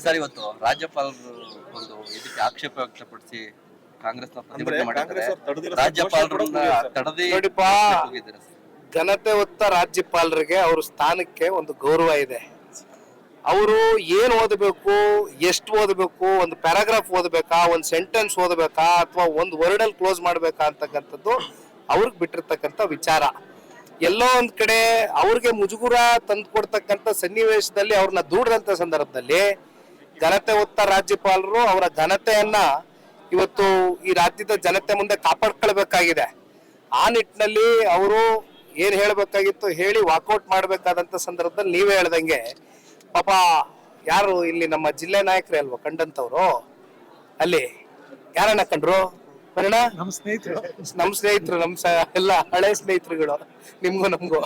Sir, ಇವತ್ತು ರಾಜ್ಯಪಾಲರು ಒಂದು ಇದಕ್ಕೆ ಆಕ್ಷೇಪ ವ್ಯಕ್ತಪಡಿಸಿ ಕಾಂಗ್ರೆಸ್ನ ಪ್ರತಿಭಟನೆ ಮಾಡಿದ್ದಾರೆ. ರಾಜ್ಯಪಾಲರನ್ನ ತಡೆದೇ ಹೋಗಿದ್ದಾರೆ. ಘನತೆ ಹೊತ್ತ ರಾಜ್ಯಪಾಲರಿಗೆ ಅವ್ರ ಸ್ಥಾನಕ್ಕೆ ಒಂದು ಗೌರವ ಇದೆ. ಅವರು ಏನ್ ಓದಬೇಕು, ಎಷ್ಟು ಓದಬೇಕು, ಒಂದು ಪ್ಯಾರಾಗ್ರಾಫ್ ಓದಬೇಕಾ, ಒಂದು ಸೆಂಟೆನ್ಸ್ ಓದಬೇಕಾ, ಅಥವಾ ಒಂದು ವರ್ಡಲ್ಲಿ ಕ್ಲೋಸ್ ಮಾಡ್ಬೇಕಾ ಅಂತಕ್ಕಂಥದ್ದು ಅವ್ರಿಗೆ ಬಿಟ್ಟಿರ್ತಕ್ಕಂಥ ವಿಚಾರ. ಎಲ್ಲೋ ಒಂದ್ ಕಡೆ ಅವ್ರಿಗೆ ಮುಜುಗುರ ತಂದು ಕೊಡ್ತಕ್ಕಂಥ ಸನ್ನಿವೇಶದಲ್ಲಿ ಅವ್ರನ್ನ ದೂಡದಂತ ಸಂದರ್ಭದಲ್ಲಿ ಘನತೆ ಹೊತ್ತ ರಾಜ್ಯಪಾಲರು ಅವರ ಘನತೆಯನ್ನ ಇವತ್ತು ಈ ರಾಜ್ಯದ ಜನತೆ ಮುಂದೆ ಕಾಪಾಡ್ಕೊಳ್ಬೇಕಾಗಿದೆ. ಆ ನಿಟ್ಟಿನಲ್ಲಿ ಅವರು ಏನ್ ಹೇಳ್ಬೇಕಾಗಿತ್ತು ಹೇಳಿ ವಾಕೌಟ್ ಮಾಡ್ಬೇಕಾದಂತ ಸಂದರ್ಭದಲ್ಲಿ ನೀವೇ ಹೇಳ್ದಂಗೆ ಪಾಪ ಯಾರು ಇಲ್ಲಿ ನಮ್ಮ ಜಿಲ್ಲೆ ನಾಯಕರೇ ಅಲ್ವಾ ಕಂಡಂತವ್ರು, ಅಲ್ಲಿ ಯಾರನ್ನ ಕಂಡ್ರು? ನಮ್ಮ ಸ್ನೇಹಿತರು ಎಲ್ಲ ಹಳೆ ಸ್ನೇಹಿತರುಗಳು, ನಿಮ್ಗೂ ನಮ್ಗೂ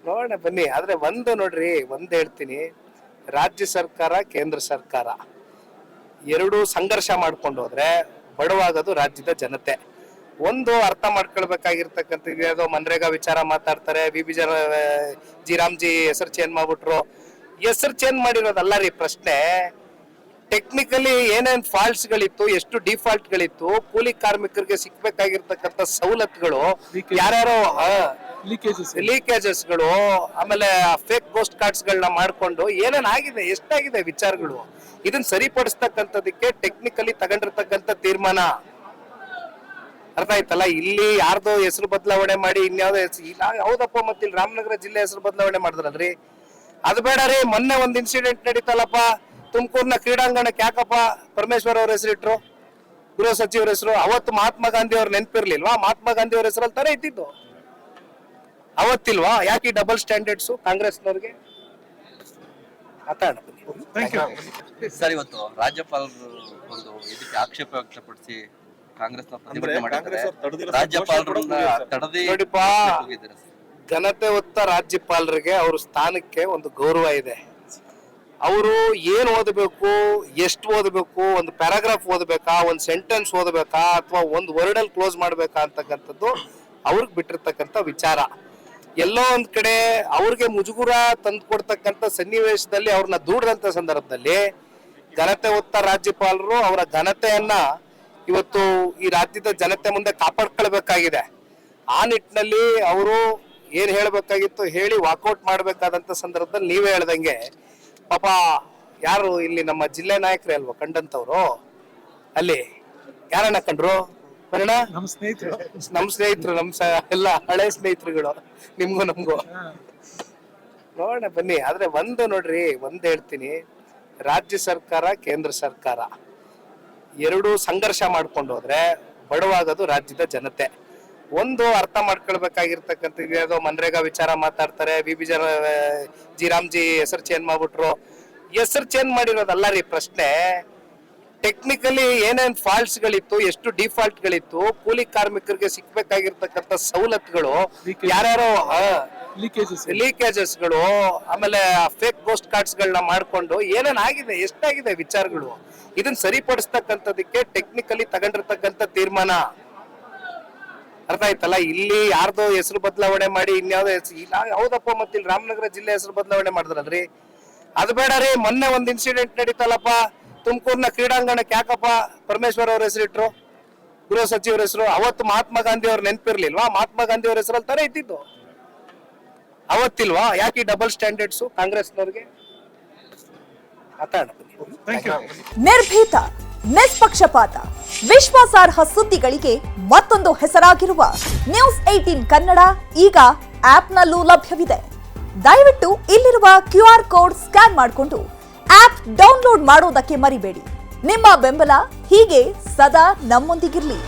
ನೋಡೋಣ ಬನ್ನಿ. ಆದ್ರೆ ನೋಡ್ರಿ, ಹೇಳ್ತೀನಿ, ರಾಜ್ಯ ಸರ್ಕಾರ ಕೇಂದ್ರ ಸರ್ಕಾರ ಎರಡೂ ಸಂಘರ್ಷ ಮಾಡ್ಕೊಂಡು ಹೋದ್ರೆ ಬಡವಾಗೋದು ರಾಜ್ಯದ ಜನತೆ. ಒಂದು ಅರ್ಥ ಮಾಡ್ಕೊಳ್ಬೇಕಾಗಿರ್ತಕ್ಕಂಥ ಯಾವುದೋ ಮನ್ರೇಗಾ ವಿಚಾರ ಮಾತಾಡ್ತಾರೆ, ಜಿ ರಾಮ್ಜಿ ಹೆಸರು ಚೇಂಜ್ ಮಾಡ್ಬಿಟ್ರು. ಹೆಸರು ಚೇಂಜ್ ಮಾಡಿರೋದಲ್ಲ ರೀ ಪ್ರಶ್ನೆ. ಟೆಕ್ನಿಕಲಿ ಏನೇನ್ ಫಾಲ್ಟ್ಸ್ ಗಳಿತ್ತು, ಎಷ್ಟು ಡಿಫಾಲ್ಟ್ ಗಳಿತ್ತು, ಕೂಲಿ ಕಾರ್ಮಿಕರಿಗೆ ಸಿಕ್ಬೇಕಾಗಿರ್ತಕ್ಕಂಥ ಸವಲತ್ತುಗಳು, ಯಾರ್ಯಾರೋ ಲೀಕೇಜಸ್ ಗಳು, ಆಮೇಲೆ ಫೇಕ್ ಪೋಸ್ಟ್ ಕಾರ್ಡ್ಸ್ ಗಳನ್ನ ಮಾಡ್ಕೊಂಡು ಏನೇನ್ ಆಗಿದೆ, ಎಷ್ಟಾಗಿದೆ ವಿಚಾರಗಳು, ಇದನ್ನ ಸರಿಪಡಿಸ್ತಕ್ಕಂಥದಕ್ಕೆ ಟೆಕ್ನಿಕಲಿ ತಗೊಂಡಿರ್ತಕ್ಕಂಥ ತೀರ್ಮಾನ. ಅರ್ಥ ಆಯ್ತಲ್ಲ? ಇಲ್ಲಿ ಯಾರ್ದೋ ಹೆಸರು ಬದಲಾವಣೆ ಮಾಡಿ ಇನ್ಯಾವ್ದೋ ಹೌದಪ್ಪ, ಮತ್ತೆ ಇಲ್ಲಿ ರಾಮನಗರ ಜಿಲ್ಲೆ ಹೆಸರು ಬದಲಾವಣೆ ಮಾಡಿದ್ರಲ್ರಿ, ಅದು ಬೇಡ ರೀ. ಮೊನ್ನೆ ಒಂದ್ ಇನ್ಸಿಡೆಂಟ್ ನಡೀತಲ್ಲಪ್ಪ, ತುಮಕೂರಿನ ಕ್ರೀಡಾಂಗಣಕ್ಕೆ ಯಾಕಪ್ಪ ಪರಮೇಶ್ವರ್ ಅವ್ರ ಹೆಸರಿಟ್ರು, ಗೃಹ ಸಚಿವರ ಹೆಸರು? ಅವತ್ತು ಮಹಾತ್ಮ ಗಾಂಧಿ ಅವ್ರ ನೆನಪಿರ್ಲಿಲ್ವಾ? ಮಹಾತ್ಮ ಗಾಂಧಿ ಅವ್ರ ಹೆಸರಲ್ಲಿ ತರ ಇದ್ದಿದ್ದು ಅವತ್ತಿಲ್ವಾ? ಯಾಕೆ ಡಬಲ್ ಸ್ಟ್ಯಾಂಡರ್ಡ್ಸ್ ಕಾಂಗ್ರೆಸ್ನವ್ರಿಗೆ? ಸರ್, ಇವತ್ತು ರಾಜ್ಯಪಾಲರು ಒಂದು ಇದಕ್ಕೆ ಆಕ್ಷೇಪ ವ್ಯಕ್ತಪಡಿಸಿ ಕಾಂಗ್ರೆಸ್ನ ಪ್ರತಿಭಟನೆ ಮಾಡಿದ್ದಾರೆ. ರಾಜ್ಯಪಾಲರನ್ನ ತಡೆದೇ ಹೋಗಿದ್ದಾರೆ. ಘನತೆ ಹೊತ್ತ ರಾಜ್ಯಪಾಲರಿಗೆ ಅವ್ರ ಸ್ಥಾನಕ್ಕೆ ಒಂದು ಗೌರವ ಇದೆ. ಅವರು ಏನ್ ಓದಬೇಕು, ಎಷ್ಟು ಓದಬೇಕು, ಒಂದು ಪ್ಯಾರಾಗ್ರಾಫ್ ಓದಬೇಕಾ, ಒಂದು ಸೆಂಟೆನ್ಸ್ ಓದಬೇಕಾ, ಅಥವಾ ಒಂದು ವರ್ಡಲ್ಲಿ ಕ್ಲೋಸ್ ಮಾಡ್ಬೇಕಾ ಅಂತಕ್ಕಂಥದ್ದು ಅವ್ರಿಗೆ ಬಿಟ್ಟಿರ್ತಕ್ಕಂಥ ವಿಚಾರ. ಎಲ್ಲೋ ಒಂದ್ ಕಡೆ ಅವ್ರಿಗೆ ಮುಜುಗುರ ತಂದು ಕೊಡ್ತಕ್ಕಂಥ ಸನ್ನಿವೇಶದಲ್ಲಿ ಅವ್ರನ್ನ ದೂಡದಂತ ಸಂದರ್ಭದಲ್ಲಿ ಘನತೆ ಹೊತ್ತ ರಾಜ್ಯಪಾಲರು ಅವರ ಘನತೆಯನ್ನ ಇವತ್ತು ಈ ರಾಜ್ಯದ ಜನತೆ ಮುಂದೆ ಕಾಪಾಡ್ಕೊಳ್ಬೇಕಾಗಿದೆ. ಆ ನಿಟ್ಟಿನಲ್ಲಿ ಅವರು ಏನ್ ಹೇಳ್ಬೇಕಾಗಿತ್ತು ಹೇಳಿ ವಾಕೌಟ್ ಮಾಡ್ಬೇಕಾದಂತ ಸಂದರ್ಭದಲ್ಲಿ ನೀವೇ ಹೇಳ್ದಂಗೆ ಪಾಪ ಯಾರು ಇಲ್ಲಿ ನಮ್ಮ ಜಿಲ್ಲೆ ನಾಯಕರೇ ಅಲ್ವಾ ಕಂಡಂತವ್ರು, ಅಲ್ಲಿ ಯಾರನ್ನ ಕಂಡ್ರು? ನಮ್ಮ ಸ್ನೇಹಿತರು ಎಲ್ಲ ಹಳೆ ಸ್ನೇಹಿತರುಗಳು, ನಿಮ್ಗೂ ನಮ್ಗೂ ನೋಡೋಣ ಬನ್ನಿ. ಆದ್ರೆ ನೋಡ್ರಿ, ಹೇಳ್ತೀನಿ, ರಾಜ್ಯ ಸರ್ಕಾರ ಕೇಂದ್ರ ಸರ್ಕಾರ ಎರಡೂ ಸಂಘರ್ಷ ಮಾಡ್ಕೊಂಡು ಹೋದ್ರೆ ಬಡವಾಗೋದು ರಾಜ್ಯದ ಜನತೆ. ಒಂದು ಅರ್ಥ ಮಾಡ್ಕೊಳ್ಬೇಕಾಗಿರ್ತಕ್ಕಂಥ ಯಾವುದೋ ಮನ್ರೇಗಾ ವಿಚಾರ ಮಾತಾಡ್ತಾರೆ, ಜಿ ರಾಮ್ಜಿ ಹೆಸರು ಚೇಂಜ್ ಮಾಡ್ಬಿಟ್ರು. ಹೆಸರು ಚೇಂಜ್ ಮಾಡಿರೋದಲ್ಲ ರೀ ಪ್ರಶ್ನೆ. ಟೆಕ್ನಿಕಲಿ ಏನೇನ್ ಫಾಲ್ಟ್ಸ್ ಗಳಿತ್ತು, ಎಷ್ಟು ಡಿಫಾಲ್ಟ್ ಗಳಿತ್ತು, ಕೂಲಿ ಕಾರ್ಮಿಕರಿಗೆ ಸಿಕ್ಬೇಕಾಗಿರ್ತಕ್ಕಂಥ ಸವಲತ್ತುಗಳು, ಯಾರ್ಯಾರೋ ಲೀಕೇಜಸ್ ಗಳು, ಆಮೇಲೆ ಫೇಕ್ ಪೋಸ್ಟ್ ಕಾರ್ಡ್ಸ್ ಗಳನ್ನ ಮಾಡ್ಕೊಂಡು ಏನೇನ್ ಆಗಿದೆ, ಎಷ್ಟಾಗಿದೆ ವಿಚಾರಗಳು, ಇದನ್ನ ಸರಿಪಡಿಸ್ತಕ್ಕಂಥದಕ್ಕೆ ಟೆಕ್ನಿಕಲಿ ತಗೊಂಡಿರ್ತಕ್ಕಂಥ ತೀರ್ಮಾನ. ಅರ್ಥ ಆಯ್ತಲ್ಲ? ಇಲ್ಲಿ ಯಾರ್ದೋ ಹೆಸರು ಬದಲಾವಣೆ ಮಾಡಿ ಇನ್ಯಾವ್ದೋ ಹೌದಪ್ಪ, ಮತ್ತೆ ಇಲ್ಲಿ ರಾಮನಗರ ಜಿಲ್ಲೆ ಹೆಸರು ಬದಲಾವಣೆ ಮಾಡಿದ್ರಲ್ರಿ, ಅದು ಬೇಡ ರೀ. ಮೊನ್ನೆ ಒಂದ್ ಇನ್ಸಿಡೆಂಟ್ ನಡೀತಲ್ಲಪ್ಪ, ತುಮಕೂರಿನ ಕ್ರೀಡಾಂಗಣಕ್ಕೆ ಯಾಕಪ್ಪ ಪರಮೇಶ್ವರ್ ಅವ್ರ ಹೆಸರಿಟ್ರು, ಗೃಹ ಸಚಿವರ ಹೆಸರು? ಅವತ್ತು ಮಹಾತ್ಮ ಗಾಂಧಿ ಅವ್ರ ನೆನಪಿರ್ಲಿಲ್ವಾ? ಮಹಾತ್ಮ ಗಾಂಧಿ ಅವ್ರ ಹೆಸರಲ್ಲಿ ತರ ಇದ್ದಿದ್ದು ಅವತ್ತಿಲ್ವಾ? ಯಾಕೆ ಡಬಲ್ ಸ್ಟ್ಯಾಂಡರ್ಡ್ಸ್ ಕಾಂಗ್ರೆಸ್ನವ್ರಿಗೆ? ನಿರ್ಭೀತ, ನಿಷ್ಪಕ್ಷಪಾತ, ವಿಶ್ವಾಸಾರ್ಹ ಸುದ್ದಿಗಳಿಗೆ ಮತ್ತೊಂದು ಹೆಸರಾಗಿರುವ News18 ಕನ್ನಡ ಈಗ ಆಪ್ನಲ್ಲೂ ಲಭ್ಯವಿದೆ. ದಯವಿಟ್ಟು ಇಲ್ಲಿರುವ QR ಕೋಡ್ ಸ್ಕ್ಯಾನ್ ಮಾಡಿಕೊಂಡು ಆಪ್ ಡೌನ್ಲೋಡ್ ಮಾಡೋದಕ್ಕೆ ಮರಿಬೇಡಿ. ನಿಮ್ಮ ಬೆಂಬಲ ಹೀಗೆ ಸದಾ ನಮ್ಮೊಂದಿಗಿರಲಿ.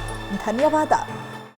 ಧನ್ಯವಾದ.